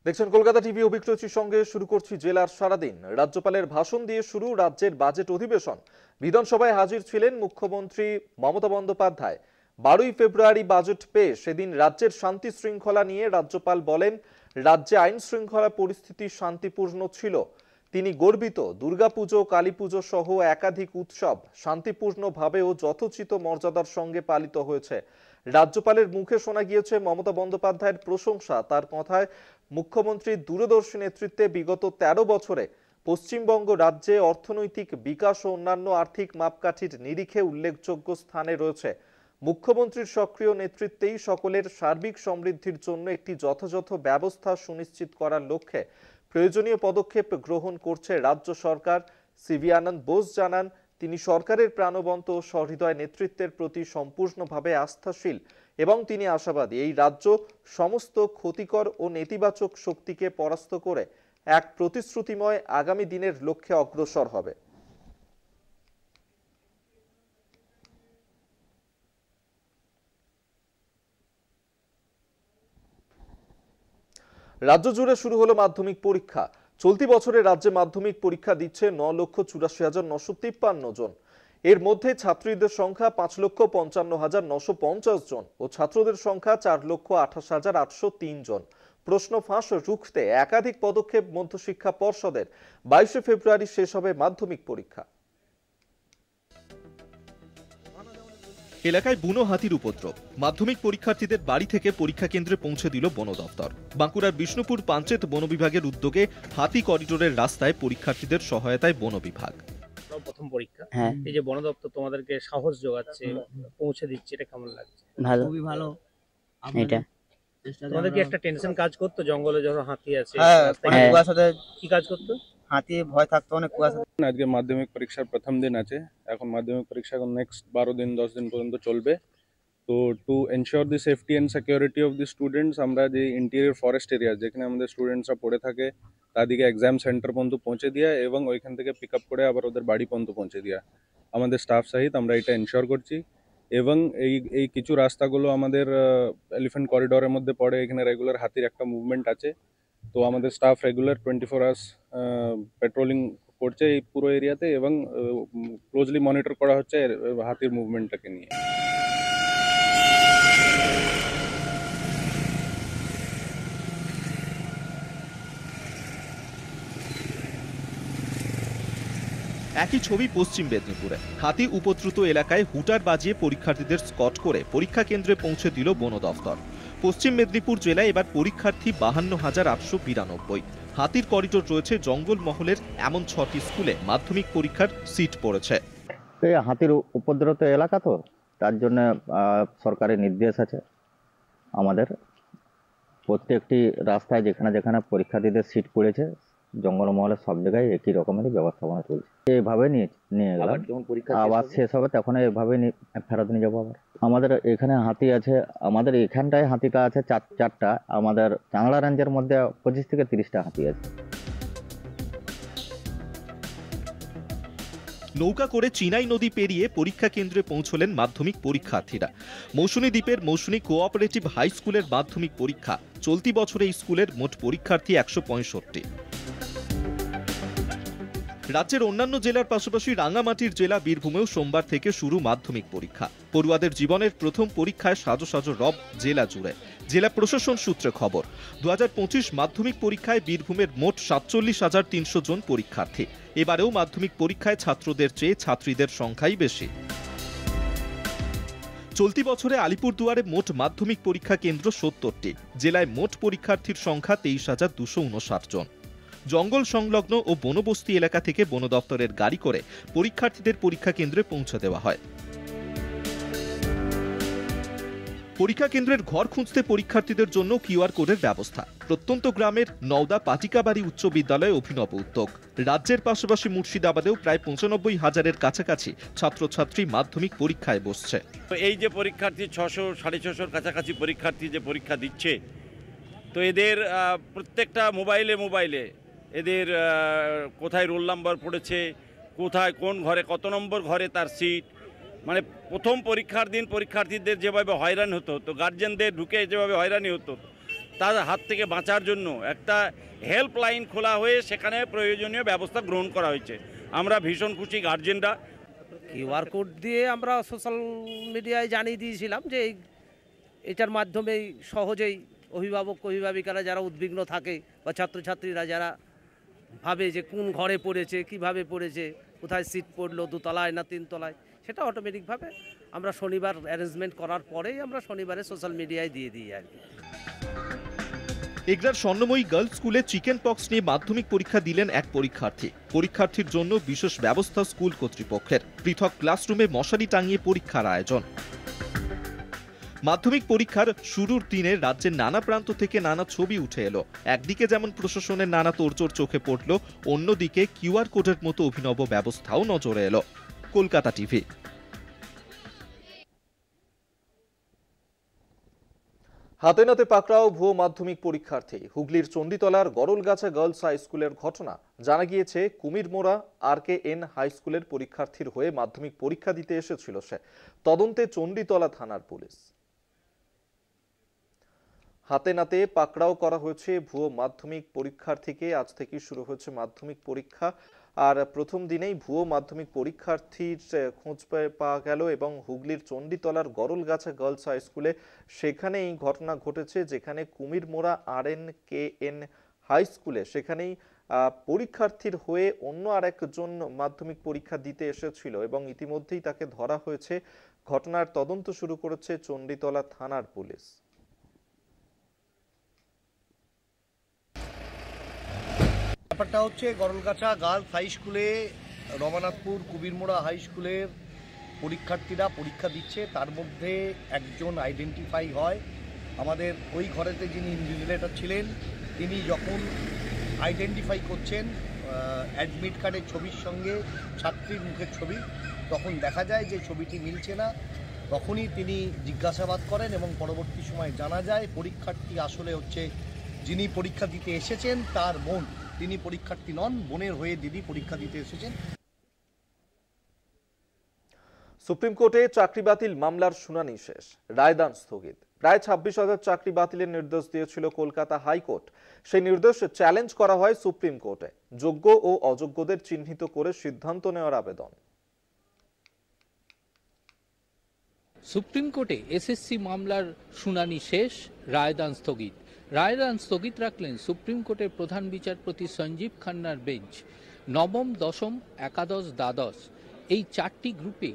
দেখছেন কলকাতা টিভি। অভিজ্ঞতার সঙ্গে শুরু করছি জেলার সারাদিন। রাজ্যপালের ভাষণ দিয়ে শুরু রাজ্যের বাজেট অধিবেশন। বিধানসভায় হাজির ছিলেন মুখ্যমন্ত্রী মমতা বন্দ্যোপাধ্যায়। 12ই ফেব্রুয়ারি বাজেট পেশ। সেদিন রাজ্যের শান্তি শৃঙ্খলা নিয়ে রাজ্যপাল বলেন, রাজ্যে আইন শৃঙ্খলা পরিস্থিতি শান্তিপূর্ণ ছিল। তিনি গর্বিত, দুর্গাপুজো, কালীপুজো সহ একাধিক উৎসব শান্তিপূর্ণভাবে ও যথোচিত মর্যাদার সঙ্গে পালিত হয়েছে। রাজ্যপালের মুখে শোনা গিয়েছে মমতা বন্দ্যোপাধ্যায়ের প্রশংসা। তার কথায়, মুখ্যমন্ত্রীর দূরদর্শী নেতৃত্বে বিগত 13 বছরে পশ্চিমবঙ্গ রাজ্যে অর্থনৈতিক বিকাশ ও অন্যান্য আর্থিক মাপকাঠির নিরিখে উল্লেখযোগ্য স্থানে রয়েছে। মুখ্যমন্ত্রীর সক্রিয় নেতৃত্বেই সকলের সার্বিক সমৃদ্ধির জন্য একটি যথাযথ ব্যবস্থা সুনিশ্চিত করার লক্ষ্যে প্রয়োজনীয় পদক্ষেপ গ্রহণ করছে রাজ্য সরকার। সিভি আনন্দ বোস জানান, তিনি সরকারের প্রাণবন্ত ও সহৃদয় নেতৃত্বের প্রতি সম্পূর্ণভাবে আস্থাশীল এবং তিনি আশাবাদী এই রাজ্য সমস্ত ক্ষতিকর ও নেতিবাচক শক্তিকে পরাস্ত করে এক প্রতিশ্রুতিময় আগামী দিনের লক্ষ্যে অগ্রসর হবে। রাজ্য জুড়ে শুরু হলো মাধ্যমিক পরীক্ষা। চলতি বছরে রাজ্যে মাধ্যমিক পরীক্ষা দিচ্ছে 9,84,953 জন। এর মধ্যে ছাত্রীদের সংখ্যা 5,55,950 জন ও ছাত্রদের সংখ্যা 4,28,803 জন। প্রশ্ন ফাঁস রুখতে একাধিক পদক্ষেপ মধ্যশিক্ষা পর্ষদের। 22 ফেব্রুয়ারি শেষ হবে মাধ্যমিক পরীক্ষা। এলাকায় বুনো হাতির উপদ্রব। মাধ্যমিক পরীক্ষার্থীদের বাড়ি থেকে পরীক্ষা কেন্দ্রে পৌঁছে দিল বন দফতর। বাঁকুড়ার বিষ্ণুপুর পাঞ্চেত বন বিভাগের উদ্যোগে হাতি করিডোরের রাস্তায় পরীক্ষার্থীদের সহায়তায় বন বিভাগ। প্রথম পরীক্ষা, এই যে বন দপ্তর তোমাদেরকে সাহস যোগাচ্ছে, পৌঁছে দিচ্ছে, এটা কেমন লাগছে? ভালো, খুবই ভালো। এটা তোমাদের কি একটা টেনশন কাজ করতো জঙ্গলে যখন হাতি আছে? কি কাজ করতো? হাতি ভয় থাকতো, অনেক কুয়াশা। আজকে মাধ্যমিক পরীক্ষার প্রথম দিন আছে। এখন মাধ্যমিক পরীক্ষা নেক্সট 12 দিন 10 দিন পর্যন্ত চলবে। তো to ensure the safety and security of the students, আমরা যে ইন্টেরিয়র ফরেস্ট এরিয়া যেখানে আমাদের স্টুডেন্টসরা পড়ে থাকে তাদেরকে এক্সাম সেন্টার পর্যন্ত পৌঁছে দেওয়া এবং ওইখান থেকে পিক আপ করে আবার ওদের বাড়ি পর্যন্ত পৌঁছে দেওয়া আমাদের স্টাফ সহিত আমরা এটা এনশিওর করছি। এবং এই কিছু রাস্তাগুলো আমাদের এলিফ্যান্ট করিডোরের মধ্যে পড়ে, এখানে রেগুলার হাতির একটা মুভমেন্ট আছে। তো আমাদের স্টাফ রেগুলার 24 আওয়ার্স পেট্রোলিং করছে এই পুরো এরিয়াতে এবং ক্লোজলি মনিটর করা হচ্ছে হাতির মুভমেন্টটাকে নিয়ে। একই ছবি পশ্চিম মেদিনীপুরে। হাতি উপদ্রুত এলাকায় হুটার বাজিয়ে পরীক্ষার্থীদের স্কট করে পরীক্ষা কেন্দ্রে পৌঁছে দিল বন দফতর। পশ্চিম মেদিনীপুর জেলায় এবার পরীক্ষার্থী 52,892। হাতির করিডোর রয়েছে জঙ্গলমহলের এমন 6টি স্কুলে মাধ্যমিক পরীক্ষার সিট পড়েছে। হাতির উপদ্রুত এলাকা, তো তার জন্য সরকারের নির্দেশ আছে আমাদের প্রত্যেকটি রাস্তায় যেখানে যেখানে পরীক্ষার্থীদের সিট পড়েছে জঙ্গলমহলের সব জায়গায় একই রকমেরই ব্যবস্থাপনা চলছে। এইভাবে নিয়ে গেলাম, আবার শেষ হবে তখন এইভাবে ফেরত নিয়ে যাবো। আবার আমাদের এখানে হাতি আছে, আমাদের এখানটায় হাতিটা আছে চারটা। আমাদের চাংলা রেঞ্জের মধ্যে 25 থেকে 30টা হাতি আছে। নৌকা করে চিনাই নদী পেরিয়ে পরীক্ষা কেন্দ্রে পৌঁছলেন মাধ্যমিক পরীক্ষার্থীরা। মৌসুনী দ্বীপের মৌসুনী কোঅপারেটিভ হাই স্কুলের মাধ্যমিক পরীক্ষা। চলতি বছরে এই স্কুলের মোট পরীক্ষার্থী 165। রাজ্যের অন্যান্য জেলার পাশাপাশি রাঙামাটির জেলা বীরভূমেও সোমবার থেকে শুরু মাধ্যমিক পরীক্ষা। পড়ুয়াদের জীবনের প্রথম পরীক্ষায় সাজো সাজো রব জেলা জুড়ে। জেলা প্রশাসন সূত্রে খবর, 2025 মাধ্যমিক পরীক্ষায় বীরভূমের মোট 47,300 জন পরীক্ষার্থী। এবারেও মাধ্যমিক পরীক্ষায় ছাত্রদের চেয়ে ছাত্রীদের সংখ্যাই বেশি। চলতি বছরে আলিপুরদুয়ারে মোট মাধ্যমিক পরীক্ষা কেন্দ্র 70টি। জেলায় মোট পরীক্ষার্থীর সংখ্যা 23,259 জন। জঙ্গল সংলগ্ন ও বনবস্তি এলাকা থেকে বন দপ্তরের গাড়ি করে পরীক্ষার্থীদের পরীক্ষা কেন্দ্রে পৌঁছে দেওয়া হয়। পরীক্ষা কেন্দ্রের ঘর খুঁজতে পরীক্ষার্থীদের জন্য কিউআর কোডের ব্যবস্থা। প্রত্যন্ত গ্রামের নওদা পাটিকাবাড়ি উচ্চ বিদ্যালয়ে অভিনব উদ্যোগ। রাজ্যের পাশাপাশি মুর্শিদাবাদেও প্রায় 95,000-এর কাছাকাছি ছাত্রছাত্রী মাধ্যমিক পরীক্ষায় বসছে। এই যে পরীক্ষার্থী 600-650-র কাছাকাছি পরীক্ষার্থী যে পরীক্ষা দিচ্ছে, তো এদের প্রত্যেকটা মোবাইলে এদের কোথায় রোল নাম্বার পড়েছে, কোথায় কোন ঘরে কত নম্বর ঘরে তার সিট, মানে প্রথম পরীক্ষার দিন পরীক্ষার্থীদের যেভাবে হয়রানি হতো, তো গার্জেনদের ঢুকে যেভাবে হয়রানি হতো, তার হাত থেকে বাঁচার জন্য একটা হেল্পলাইন খোলা হয়ে সেখানে প্রয়োজনীয় ব্যবস্থা গ্রহণ করা হয়েছে। আমরা ভীষণ খুশি গার্জেনরা। কিউআর কোড দিয়ে আমরা সোশ্যাল মিডিয়ায় জানিয়ে দিয়েছিলাম যে এটার মাধ্যমেই সহজেই অভিভাবক অভিভাবিকারা যারা উদ্বিগ্ন থাকে বা ছাত্রছাত্রীরা যারা ভাবে যে কোন ঘরে পড়েছে, কিভাবে পড়েছে, কোথায় সিট পড়লো, দোতলায় না তিনতলায়, সেটা অটোমেটিকভাবে আমরা শনিবার অ্যারেঞ্জমেন্ট করার পরেই আমরা শনিবারে সোশ্যাল মিডিয়ায় দিয়ে দিই আর কি। এগরার স্বর্ণময়ী গার্লস স্কুলে চিকেন পক্স নিয়ে মাধ্যমিক পরীক্ষা দিলেন এক পরীক্ষার্থী। পরীক্ষার্থীর জন্য বিশেষ ব্যবস্থা স্কুল কর্তৃপক্ষের। পৃথক ক্লাসরুমে মশারি টাঙিয়ে পরীক্ষার আয়োজন। মাধ্যমিক পরীক্ষার শুরুর দিনে রাজ্যের নানা প্রান্ত থেকে নানা ছবি উঠে এলো। একদিকে যেমন প্রশাসনের নানা তোড়জোড় চোখে পড়ল, অন্যদিকে কিউআর কোডের মতো অভিনব ব্যবস্থাও নজরে এলো। কলকাতা টিভি। হাতে নাতে পাকড়াও ভুয়ো মাধ্যমিক পরীক্ষার্থী। হুগলির চণ্ডীতলার গরলগাছা গার্লস হাই স্কুলের ঘটনা। জানা গিয়েছে কুমিরমোড়া RKN হাই স্কুলের পরীক্ষার্থীর হয়ে মাধ্যমিক পরীক্ষা দিতে এসেছিল সে। তদন্তে চণ্ডীতলা থানার পুলিশ। হাতে নাতে পাকড়াও করা হয়েছে ভুয়ো মাধ্যমিক পরীক্ষার্থীকে। আজ থেকে শুরু হয়েছে মাধ্যমিক পরীক্ষা। আর প্রথম দিনেই ভুয়ো মাধ্যমিক পরীক্ষার্থীর খোঁজ পাওয়া গেল এবং হুগলির চণ্ডীতলার গরলগাছা গার্লস হাই স্কুলে সেখানে এই ঘটনা ঘটেছে, যেখানে কুমিরমোড়া RKN হাই স্কুলে সেখানেই পরীক্ষার্থীর হয়ে অন্য আরেকজন মাধ্যমিক পরীক্ষা দিতে এসেছিল এবং ইতিমধ্যেই তাকে ধরা হয়েছে। ঘটনার তদন্ত শুরু করেছে চণ্ডীতলা থানার পুলিশ। ব্যাপারটা হচ্ছে গরলগাছা গার্লস হাই স্কুলে রমানাথপুর কুবিরমোড়া হাই স্কুলের পরীক্ষার্থীরা পরীক্ষা দিচ্ছে। তার মধ্যে একজন আইডেন্টিফাই হয়। আমাদের ওই ঘরেতে যিনি ইনভিজিলেটর ছিলেন তিনি যখন আইডেন্টিফাই করছেন অ্যাডমিট কার্ডের ছবির সঙ্গে ছাত্রীর মুখের ছবি, তখন দেখা যায় যে ছবিটি মিলছে না। তখনই তিনি জিজ্ঞাসাবাদ করেন এবং পরবর্তী সময় জানা যায় পরীক্ষার্থী আসলে হচ্ছে যিনি পরীক্ষা দিতে এসেছেন তার বোন। তিনি পরীক্ষার্থী নন, বোনের হয়ে দিদি পরীক্ষা দিতে এসেছেন। সুপ্রিম কোর্টে চাকরি বাতিল মামলার শুনানি শেষ, রায়দান স্থগিত। প্রায় 26,000 চাকরি বাতিলের নির্দেশ দিয়েছিল কলকাতা হাইকোর্ট। সেই নির্দেশ চ্যালেঞ্জ করা হয় সুপ্রিম কোর্টে। যোগ্য ও অযোগ্যদের চিহ্নিত করে সিদ্ধান্ত নেওয়ার আবেদন। সুপ্রিম কোর্টে SSC মামলার শুনানি শেষ, রায়দান স্থগিত। রায়দান স্থগিত রাখলেন সুপ্রিম কোর্টের প্রধান বিচারপতি সঞ্জীব খান্নার বেঞ্চ। নবম, দশম, একাদশ, দ্বাদশ এই চারটি গ্রুপে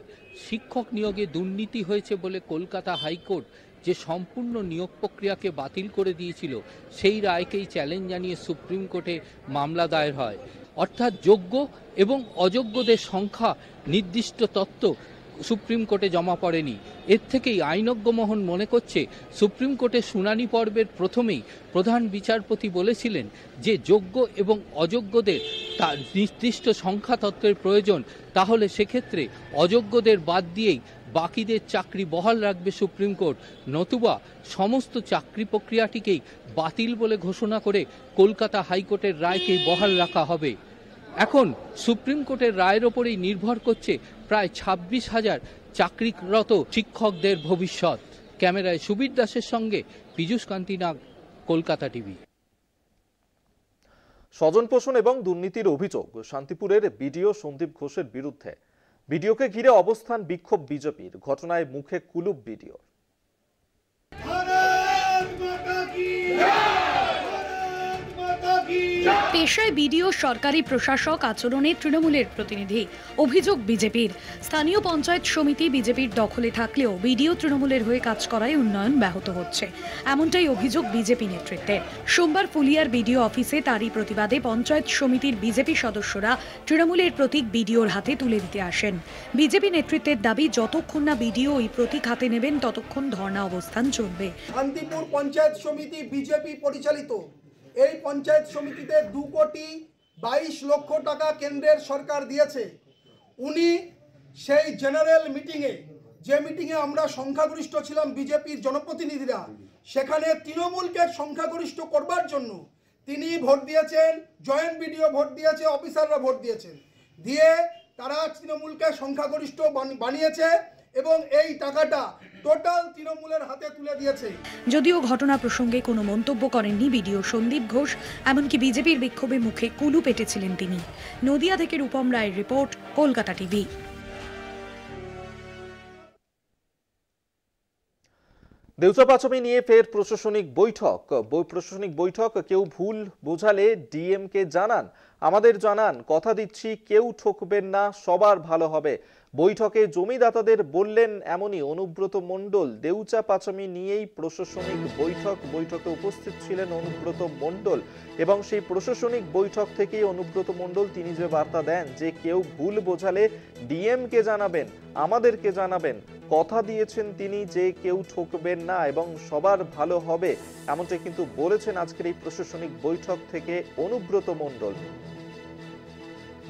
শিক্ষক নিয়োগে দুর্নীতি হয়েছে বলে কলকাতা হাইকোর্ট যে সম্পূর্ণ নিয়োগ প্রক্রিয়াকে বাতিল করে দিয়েছিল, সেই রায়কেই চ্যালেঞ্জ জানিয়ে সুপ্রিম কোর্টে মামলা দায়ের হয়। অর্থাৎ যোগ্য এবং অযোগ্যদের সংখ্যা নির্দিষ্ট তথ্য সুপ্রিম কোর্টে জমা পড়েনি। এর থেকেই আইনজ্ঞ মহল মনে করছে সুপ্রিম কোর্টের শুনানি পর্বের প্রথমেই প্রধান বিচারপতি বলেছিলেন যে যোগ্য এবং অযোগ্যদের তার নির্দিষ্ট সংখ্যা তথ্যের প্রয়োজন, তাহলে সেক্ষেত্রে অযোগ্যদের বাদ দিয়েই বাকিদের চাকরি বহাল রাখবে সুপ্রিম কোর্ট, নতুবা সমস্ত চাকরি প্রক্রিয়াটিকেই বাতিল বলে ঘোষণা করে কলকাতা হাইকোর্টের রায়কেই বহাল রাখা হবে। এখন সুপ্রিম কোর্টের রায়ের ওপরেই নির্ভর করছে প্রায় 26,000 চাকরিরত শিক্ষকদের ভবিষ্যৎ। ক্যামেরায় সুবীর দাসের সঙ্গে পীযূষ কান্তি নাগ, কলকাতা টিভি। স্বজন পোষণ এবং দুর্নীতির অভিযোগ শান্তিপুরের বিডিও সন্দীপ ঘোষের বিরুদ্ধে। বিডিওকে ঘিরে অবস্থান বিক্ষোভ বিজেপির। ঘটনায় মুখে কুলুপ বিডিও। পেশায় বিডিও সরকারি প্রশাসক, আচরণে তৃণমূলের প্রতিনিধি। অভিযোগ বিজেপির। স্থানীয় পঞ্চায়েত সমিতি বিজেপির দখলে থাকলেও বিডিও তৃণমূলের হয়ে কাজ করায় উন্নয়ন ব্যাহত হচ্ছে, এমনটাই অভিযোগ বিজেপি নেতৃত্বের। সোমবার ফুলিয়ার বিডিও অফিসে তারই প্রতিবাদে পঞ্চায়েত সমিতির বিজেপি সদস্যরা তৃণমূলের প্রতীক বিডিওর হাতে তুলে দিতে আসেন। বিজেপি নেতৃত্বের দাবি, যতক্ষণ না বিডিও ওই প্রতীক হাতে নেবেন ততক্ষণ ধর্ণা অবস্থান চলবে। শান্তিপুর পঞ্চায়েত সমিতি বিজেপি পরিচালিত এই পঞ্চায়েত সমিতিতে 2,22,00,000 টাকা কেন্দ্রের সরকার দিয়েছে। উনি সেই জেনারেল মিটিংয়ে, যে মিটিংয়ে আমরা সংখ্যাগরিষ্ঠ ছিলাম বিজেপির জনপ্রতিনিধিরা, সেখানে তৃণমূলকে সংখ্যাগরিষ্ঠ করবার জন্য তিনি ভোট দিয়েছেন, জয়েন্ট বিডিও ভোট দিয়েছে, অফিসাররা ভোট দিয়েছেন, দিয়ে তারা তৃণমূলকে সংখ্যাগরিষ্ঠ বানিয়েছে এবং এই টাকাটা টোটাল তৃণমূলের হাতে তুলে দিয়েছে। যদিও ঘটনা প্রসঙ্গে কোনো মন্তব্য করেননি বিডিও সন্দীপ ঘোষ, এমনকি বিজেপির বিক্ষোভে মুখে কুলু পেটেছিলেন তিনি। নদিয়া থেকে রূপম রায়ের রিপোর্ট, কলকাতা টিভি। দেউচা পাঁচমি নিয়ে ফের প্রশাসনিক বৈঠক। কেউ ভুল বোঝালে ডিএমকে জানান, আমাদের জানান, কথা দিচ্ছি কেউ ঠকবেন না, সবার ভালো হবে। বৈঠকে জমিদাতাদের বললেন এমনই অনুব্রত মণ্ডল। দেউচা পাঁচমি নিয়েই প্রশাসনিক বৈঠকে উপস্থিত ছিলেন অনুব্রত মণ্ডল এবং সেই প্রশাসনিক বৈঠক থেকেই অনুব্রত মণ্ডল তিনি যে বার্তা দেন যে কেউ ভুল বোঝালে ডিএমকে জানাবেন, আমাদেরকে জানাবেন। কথা দিয়েছেন তিনি যে কেউ ঠকবেন না এবং সবার ভালো হবে, এমনটাই কিন্তু বলেছেন আজকের এই প্রশাসনিক বৈঠক থেকে অনুব্রত মণ্ডল।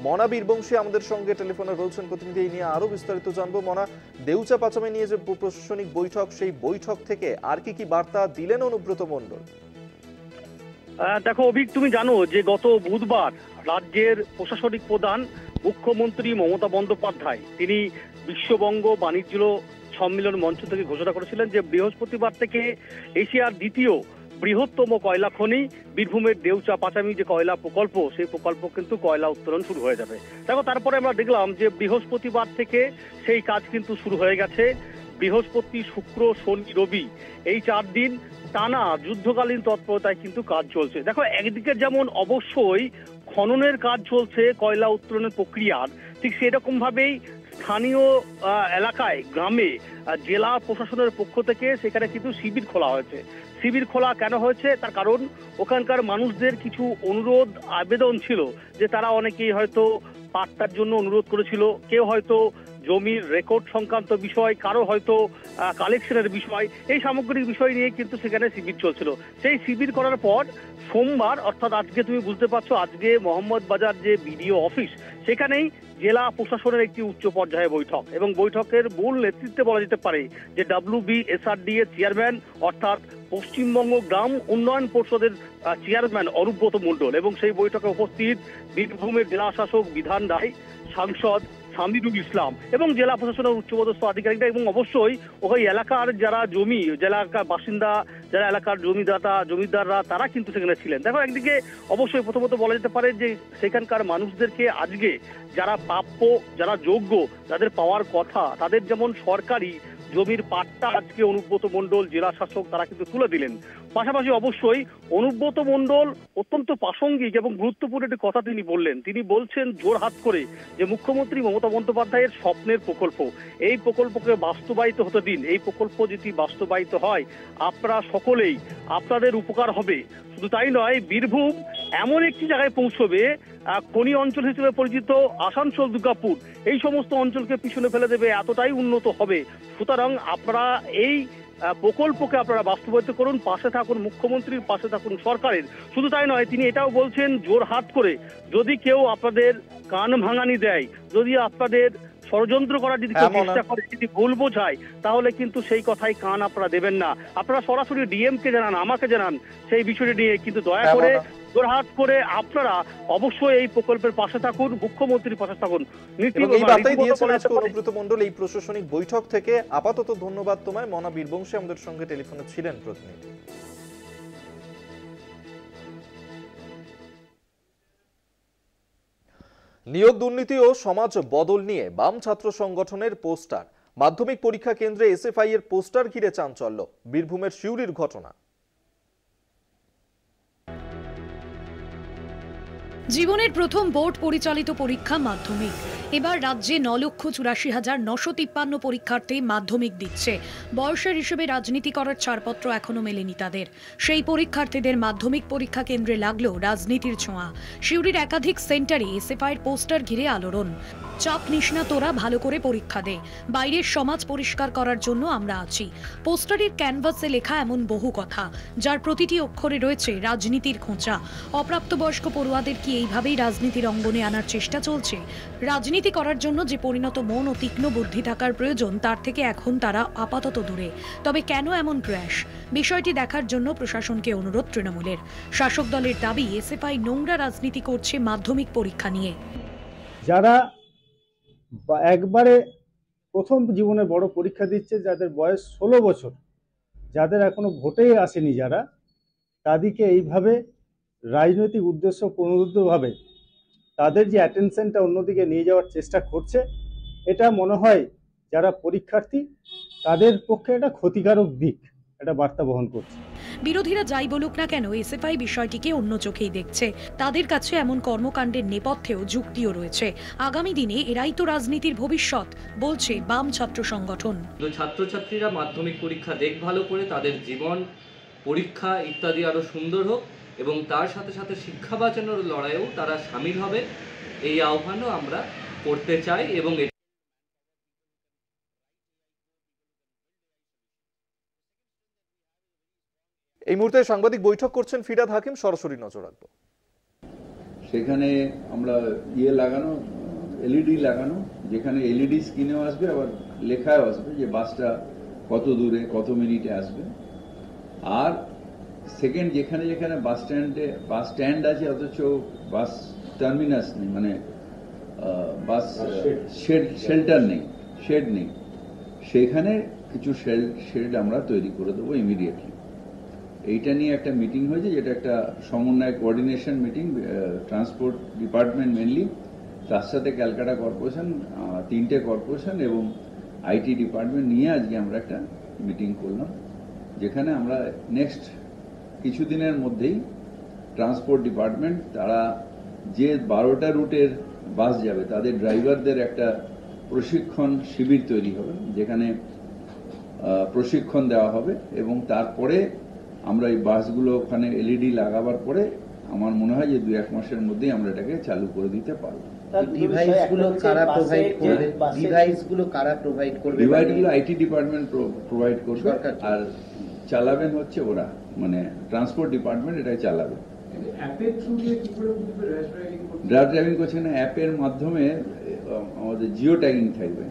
মনা বীরবংশী আমাদের সঙ্গে টেলিফোনে রয়েছেন প্রতিনিধি, এই নিয়ে আরো বিস্তারিত জানবো। মনা, দেউচা পাঁচমি নিয়ে যে প্রশাসনিক বৈঠক, সেই বৈঠক থেকে আর কি বার্তা দিলেন অনুব্রত মণ্ডল? দেখো অভিক, তুমি জানো যে গত বুধবার রাজ্যের প্রশাসনিক প্রধান মুখ্যমন্ত্রী মমতা বন্দ্যোপাধ্যায় তিনি বিশ্ববঙ্গ বাণিজ্য সম্মেলন মঞ্চ থেকে ঘোষণা করেছিলেন যে বৃহস্পতিবার থেকে এশিয়ার দ্বিতীয় বৃহত্তম কয়লা খনি বীরভূমের দেউচা পাঁচামি যে কয়লা প্রকল্প, সেই প্রকল্প কিন্তু কয়লা উত্তোলন শুরু হয়ে যাবে। দেখো তারপরে আমরা দেখলাম যে বৃহস্পতিবার থেকে সেই কাজ কিন্তু শুরু হয়ে গেছে। বৃহস্পতি, শুক্র, শনি, রবি এই 4 দিন টানা যুদ্ধকালীন তৎপরতায় কিন্তু কাজ চলছে। দেখো একদিকে যেমন অবশ্যই খননের কাজ চলছে কয়লা উত্তোলনের প্রক্রিয়ার, ঠিক সেরকম ভাবেই স্থানীয় এলাকায় গ্রামে জেলা প্রশাসনের পক্ষ থেকে সেখানে কিন্তু শিবির খোলা হয়েছে। শিবির খোলা কেন হয়েছে তার কারণ ওখানকার মানুষদের কিছু অনুরোধ আবেদন ছিল যে তারা অনেকেই হয়তো পাট্টার জন্য অনুরোধ করেছিল, কেউ হয়তো জমির রেকর্ড সংক্রান্ত বিষয়, কারো হয়তো কালেকশনের বিষয়, এই সামগ্রিক বিষয় নিয়ে কিন্তু সেখানে শিবির চলছিল। সেই শিবির করার পর সোমবার অর্থাৎ আজকে তুমি বুঝতে পারছো আজকে মোহাম্মদ বাজার যে বিডিও অফিস সেখানেই জেলা প্রশাসনের একটি উচ্চ পর্যায়ে বৈঠক এবং বৈঠকের মূল নেতৃত্বে বলা যেতে পারে যে WBSRD এর চেয়ারম্যান অর্থাৎ পশ্চিমবঙ্গ গ্রাম উন্নয়ন পর্ষদের চেয়ারম্যান অনুব্রত মণ্ডল এবং সেই বৈঠকে উপস্থিত বীরভূমের জেলা শাসক বিধান রায়, সাংসদ সামিরুল ইসলাম এবং জেলা প্রশাসনের উচ্চপদস্থ আধিকারিকরা এবং অবশ্যই ওই এলাকার যারা জমি, জেলা এলাকার বাসিন্দা, যারা এলাকার জমিদাররা তারা কিন্তু সেখানে ছিলেন। দেখো একদিকে অবশ্যই প্রথমত বলা যেতে পারে যে সেখানকার মানুষদেরকে আজকে যারা প্রাপ্য, যারা যোগ্য, যাদের পাওয়ার কথা, তাদের যেমন সরকারি জমির পাট্টা আজকে অনুব্রত মণ্ডল জেলা শাসক তারা কিন্তু তুলে দিলেন। পাশাপাশি অবশ্যই অনুব্রত মণ্ডল অত্যন্ত প্রাসঙ্গিক এবং গুরুত্বপূর্ণ একটি কথা তিনি বললেন। তিনি বলছেন জোরহাত করে যে মুখ্যমন্ত্রী মমতা বন্দ্যোপাধ্যায়ের স্বপ্নের প্রকল্প, এই প্রকল্পকে বাস্তবায়িত হতে দিন। এই প্রকল্প যদি বাস্তবায়িত হয় আপনারা সকলেই, আপনাদের উপকার হবে। শুধু তাই নয়, বীরভূম এমন একটি জায়গায় পৌঁছবে, খনি অঞ্চল হিসেবে পরিচিত আসানসোল, দুর্গাপুর এই সমস্ত অঞ্চলকে পিছনে ফেলে দেবে, এতটাই উন্নত হবে। সুতরাং আপনারা এই প্রকল্পকে আপনারা বাস্তবায়িত করুন, পাশে থাকুন মুখ্যমন্ত্রীর, পাশে থাকুন সরকারের। শুধু তাই নয়, তিনি এটাও বলছেন জোরহাত করে যদি কেউ আপনাদের কান ভাঙানি দেয়, যদি আপনাদের ষড়যন্ত্র করার যদি চেষ্টা করে, যদি ভুল বোঝায়, তাহলে কিন্তু সেই কথাই কান আপনারা দেবেন না। আপনারা সরাসরি ডিএমকে জানান, আমাকে জানান সেই বিষয়টি নিয়ে, কিন্তু দয়া করে জোরহাত করে আপনারা অবশ্যই এই প্রকল্পের পাশে থাকুন, মুখ্যমন্ত্রীর পাশে থাকুন। এই বার্তাই দিয়েছেন আজকে অনুব্রত মণ্ডল এই প্রশাসনিক বৈঠক থেকে। আপাতত ধন্যবাদ তোমায়। মনা বীরবংশী আমাদের সঙ্গে টেলিফোনে ছিলেন প্রতিনিধি। নিয়োগ দুর্নীতি ও সমাজ বদল নিয়ে বাম ছাত্র সংগঠনের পোস্টার। মাধ্যমিক পরীক্ষা কেন্দ্রে এসএফআই এর পোস্টার ঘিরে চাঞ্চল্য। বীরভূমের শিউরির ঘটনা। জীবনের প্রথম বোর্ড পরিচালিত পরীক্ষা মাধ্যমিক। এবার রাজ্যে 9,84,953 পরীক্ষার্থী মাধ্যমিক দিচ্ছে। বয়সের হিসেবে রাজনীতি করার ছাড়পত্র এখনো মেলেনি তাদের। সেই পরীক্ষার্থীদের মাধ্যমিক পরীক্ষা কেন্দ্রে লাগলো রাজনীতির ছোঁয়া। শিউরির একাধিক সেন্টারে এসএফআইয়ের পোস্টার ঘিরে আলোড়ন। চাপ নিস না তোরা, ভালো করে পরীক্ষা দে, বাইরের সমাজ পরিষ্কার করার জন্য আমরা আছি। পোস্টারের ক্যানভাসে লেখা এমন বহু কথা, যার প্রতিটি অক্ষরে রয়েছে রাজনীতির খোঁচা। অপ্রাপ্তবয়স্ক পড়ুয়াদের কি এইভাবেই রাজনীতির অঙ্গনে আনার চেষ্টা চলছে? রাজনীতি করার জন্য যে পরিণত মন ও তীক্ষ্ণ বুদ্ধি থাকার প্রয়োজন, তার থেকে এখন তারা আপাতত দূরে। তবে কেন এমন প্রয়াস? বিষয়টি দেখার জন্য প্রশাসনকে অনুরোধ তৃণমূলের। শাসক দলের দাবি এসএফআই নোংরা রাজনীতি করছে মাধ্যমিক পরীক্ষা নিয়ে। যারা একবারে প্রথম জীবনে বড় পরীক্ষা দিচ্ছে, যাদের বয়স 16 বছর, যাদের এখনো ভোটেই আসেনি, যারা তাদেরকে এইভাবে রাজনৈতিক উদ্দেশ্য প্রণোদিতভাবে তাদের যে অ্যাটেনশনটা অন্যদিকে নিয়ে যাওয়ার চেষ্টা করছে, এটা মনে হয় যারা পরীক্ষার্থী তাদের পক্ষে একটা ক্ষতিকারক দিক, একটা বার্তা বহন করছে। বিরোধীরা যাই বলুক না কেন, এসএফআই বিষয়টিকে অন্য চোখেই দেখছে। তাদের কাছে এমন কর্মকাণ্ডের নেপথ্যেও যুক্তিও রয়েছে। আগামী দিনে এরাই তো রাজনীতির ভবিষ্যৎ, বলছে বাম ছাত্র সংগঠন। ছাত্রছাত্রীরা মাধ্যমিক পরীক্ষা দেখ ভালো করে, তাদের জীবন পরীক্ষা ইত্যাদি আরো সুন্দর হোক এবং তার সাথে সাথে শিক্ষা বাঁচানোর লড়াইয়েও তারা সামিল হবে, এই আহ্বানও আমরা করতে চাই। এবং এই মুহূর্তে সাংবাদিক বৈঠক করছেন ফিরাদ হাকিম, সরাসরি নজর রাখবো। সেখানে আমরা লাগানো, এলইডি লাগানো, যেখানে এলইডি স্ক্রিনেও আসবে, আবার লেখাও আসবে যে বাসটা কত দূরে কত মিনিটে আসবে। আর সেকেন্ড, যেখানে যেখানে বাস স্ট্যান্ড আছে অথচ বাস টার্মিনাস নেই, মানে বাস শেল্টার নেই, শেড নেই, সেখানে কিছু শেড আমরা তৈরি করে দেবো ইমিডিয়েটলি। এইটা নিয়ে একটা মিটিং হয়েছে, যেটা একটা সমন্বয় coordination meeting, transport department mainly, তার সাথে ক্যালকাটা কর্পোরেশন, 3টে কর্পোরেশন এবং আইটি ডিপার্টমেন্ট নিয়ে আজকে আমরা একটা মিটিং করলাম, যেখানে আমরা নেক্সট কিছুদিনের মধ্যেই ট্রান্সপোর্ট ডিপার্টমেন্ট তারা যে 12টা রুটের বাস যাবে তাদের ড্রাইভারদের একটা প্রশিক্ষণ শিবির তৈরি হবে, যেখানে প্রশিক্ষণ দেওয়া হবে এবং তারপরে আমরা এই বাসগুলো ওখানে এলইডি লাগাবার পরে আমার মনে হয় যে 2-1 মাসের মধ্যেই আমরা এটাকে চালু করে দিতে পারবো। ডিভাইসগুলো কারা প্রোভাইড করবে? ডিভাইসগুলো আইটি ডিপার্টমেন্ট প্রোভাইড করবে, আর চালাবেন হচ্ছে ওরা, মানে ট্রান্সপোর্ট ডিপার্টমেন্ট এটাই চালাবে। ড্রাইভ ড্রাইভিং করছে না, অ্যাপের মাধ্যমে আমাদের জিও ট্যাগিং থাকবে,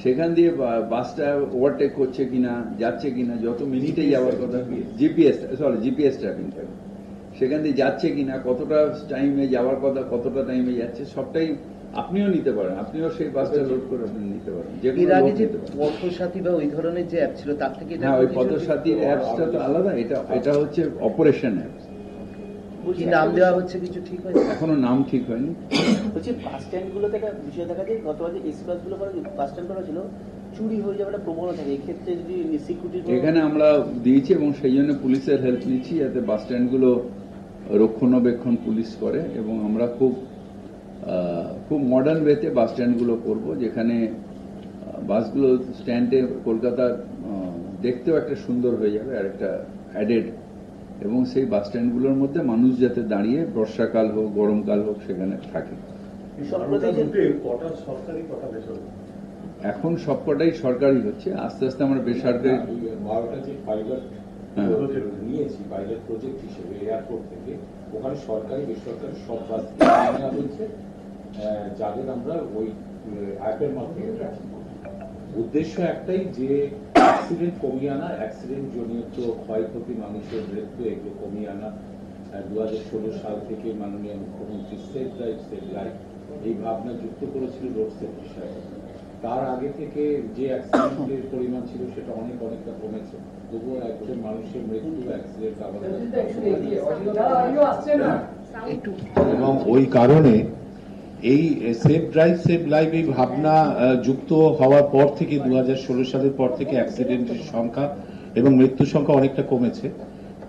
সেখান দিয়ে বাসটা ওভারটেক করছে কিনা, যাচ্ছে কিনা, যত মিনিটে যাওয়ার কথা, জিপিএস ট্র্যাকিং থাকবে, সেখান দিয়ে যাচ্ছে কিনা, কতটা টাইমে যাওয়ার কথা, কতটা টাইমে যাচ্ছে, সবটাই আপনিও নিতে পারেন, আপনিও সেই বাসটা লোড করে আপনি নিতে পারেন। এর আগে যে পথসাথী বা ওই ধরনের যে অ্যাপ ছিল তার থেকে না, ওই পথসাথী অ্যাপসটা তো আলাদা, এটা হচ্ছে অপারেশন অ্যাপ। কি নাম দেওয়া হচ্ছে কিছু ঠিক হয়নি? এখনো নাম ঠিক হয়নি। বলছি বাস স্ট্যান্ডগুলোতে একটা বিষয় দেখা যায়, গতবার যে এসি বাসগুলো বাস স্ট্যান্ড করা ছিল, চুরি হয়ে যাওয়ার একটা প্রবণতা থাকে, এক্ষেত্রে যদি সিকিউরিটি এখানে আমরা দিয়েছি এবং সেই জন্য পুলিশের হেল্প নিচ্ছি, যাতে বাস স্ট্যান্ডগুলো রক্ষণাবেক্ষণ পুলিশ করে এবং আমরা খুব মডার্ন ওয়েতে বাস স্ট্যান্ডগুলো করবো, যেখানে বাসগুলো স্ট্যান্ডে কলকাতার দেখতেও একটা সুন্দর হয়ে যাবে আর একটা অ্যাডেড, এবং সেই বাস স্ট্যান্ডগুলোর মধ্যে মানুষ যাতে দাঁড়িয়ে বর্ষাকাল হোক গরমকাল হোক সেখানে থাকে। এখন সবকটাই সরকারি হচ্ছে, আস্তে আস্তে আমরা বেসরকারি নিয়েছি পাইলট প্রজেক্ট হিসেবে এয়ারপোর্ট থেকে, ওখানে সরকারি বেসরকারি সব বাস নেওয়া হয়েছে, যাদের আমরা ওই অ্যাপের মাধ্যমে ট্র্যাকিং করি। উদ্দেশ্য একটাই যে অ্যাক্সিডেন্ট কমিয়ে আনা, অ্যাক্সিডেন্ট জনিত ক্ষয়ক্ষতি, মানুষের মৃত্যু, এগুলো কমিয়ে আনা। 2016 সাল থেকে মাননীয় মুখ্যমন্ত্রী সেভ ড্রাইভ সেভ লাইফ এই ভাবনা যুক্ত করেছিল রোড সেফটির সাথে। তার আগে থেকে যে অ্যাক্সিডেন্টের পরিমাণ ছিল সেটা অনেকটা কমেছে, তবুও একজন মানুষের মৃত্যু অ্যাক্সিডেন্ট এবং ওই কারণে এই সেভ ড্রাইভ সেভ লাইফ এই ভাবনা যুক্ত হওয়ার পর থেকে 2016 সালের পর থেকে অ্যাক্সিডেন্টের সংখ্যা এবং মৃত্যুর সংখ্যা অনেকটা কমেছে।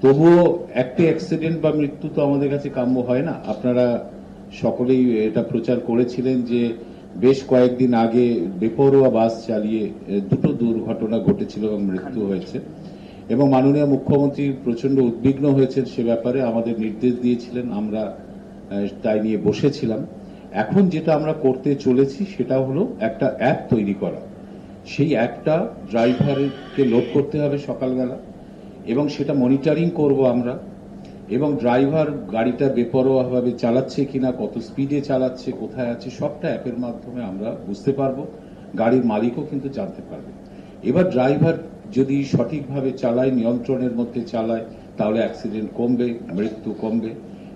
তবুও একটি অ্যাক্সিডেন্ট বা মৃত্যু তো আমাদের কাছে কাম্য হয় না। আপনারা সকলেই এটা প্রচার করেছিলেন যে বেশ কয়েকদিন আগে বেপরোয়া বাস চালিয়ে 2টো দুর্ঘটনা ঘটেছিল এবং মৃত্যু হয়েছে, এবং মাননীয় মুখ্যমন্ত্রী প্রচন্ড উদ্বিগ্ন হয়েছেন সে ব্যাপারে, আমাদের নির্দেশ দিয়েছিলেন, আমরা তাই নিয়ে বসেছিলাম। এখন যেটা আমরা করতে চলেছি সেটা হলো একটা অ্যাপ তৈরি করা। সেই অ্যাপটা ড্রাইভারকে লোড করতে হবে সকালবেলা এবং সেটা মনিটরিং করব আমরা, এবং ড্রাইভার গাড়িটা বেপরোয়াভাবে চালাচ্ছে কিনা, কত স্পিডে চালাচ্ছে, কোথায় আছে, সবটা অ্যাপের মাধ্যমে আমরা বুঝতে পারবো, গাড়ির মালিকও কিন্তু জানতে পারবে। এবার ড্রাইভার যদি সঠিকভাবে চালায়, নিয়ন্ত্রণের মধ্যে চালায়, তাহলে অ্যাক্সিডেন্ট কমবে, মৃত্যু কমবে।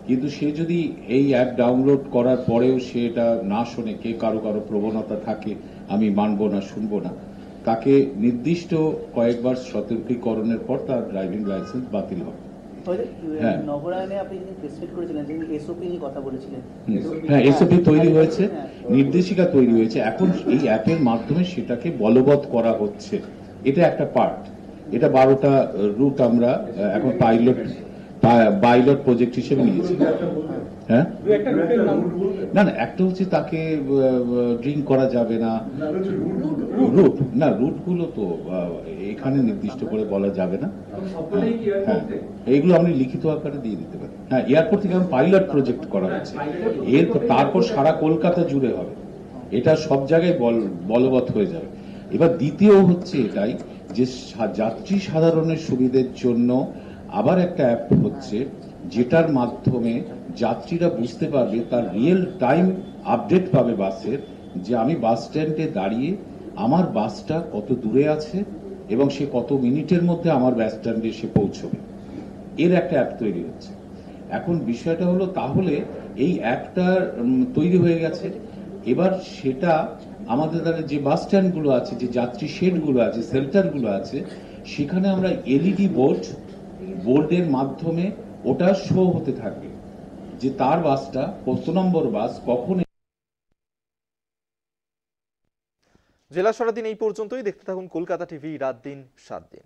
কিন্তু সে যদি এই অ্যাপ ডাউনলোড করার পরেও সে এটা না শোনে, কারো প্রবণতা থাকে আমি মানব না, শুনবো না, তাকে নির্দিষ্ট কয়েকবার সতর্কীকরণের পর তার ড্রাইভিং লাইসেন্স বাতিল হবে। হ্যাঁ, নগরায়নে আপনি যেদিন প্রেসমিট করেছিলেন যেদিন এসওপি নিয়ে কথা বলেছিলেন, হ্যাঁ এসওপি তৈরি হয়েছে, নির্দেশিকা তৈরি হয়েছে, এখন এই অ্যাপের মাধ্যমে সেটাকে বলবৎ করা হচ্ছে। এটা একটা পার্ট, এটা 12টা রুট আমরা এখন পাইলট প্রজেক্ট হিসেবে নিয়েছি। হ্যাঁ না না, একটা হচ্ছে তাকে ড্রিঙ্ক করা যাবে না, রুটগুলো তো এখানে নির্দিষ্ট করে বলা যাবে না। হ্যাঁ, এইগুলো আমি লিখিত আকারে দিয়ে দিতে পারি। হ্যাঁ, এয়ারপোর্ট থেকে আমি পাইলট প্রজেক্ট করা হচ্ছে, তারপর সারা কলকাতা জুড়ে হবে, এটা সব জায়গায় বলবৎ হয়ে যাবে। এবার দ্বিতীয় হচ্ছে এটাই যে যাত্রী সাধারণের সুবিধের জন্য আবার একটা অ্যাপ হচ্ছে, যেটার মাধ্যমে যাত্রীরা বুঝতে পারবে, তার রিয়েল টাইম আপডেট পাবে বাসের, যে আমি বাস স্ট্যান্ডে দাঁড়িয়ে আমার বাসটা কত দূরে আছে এবং সে কত মিনিটের মধ্যে আমার বাস স্ট্যান্ডে এসে পৌঁছবে। এর একটা অ্যাপ তৈরি হচ্ছে। এখন বিষয়টা হলো, তাহলে এই অ্যাপটা তৈরি হয়ে গেছে, এবার সেটা আমাদের দ্বারা যে বাস স্ট্যান্ডগুলো আছে, যে যাত্রী শেডগুলো আছে, শেল্টারগুলো আছে, সেখানে আমরা এলইডি বোর্ডের মাধ্যমে ওটা শো হতে থাকবে যে তার বাসটা কত নম্বর বাস কখন। জেলা সারাদিন এই পর্যন্তই। দেখতে থাকুন কলকাতা টিভি, রাত দিন 7 দিন।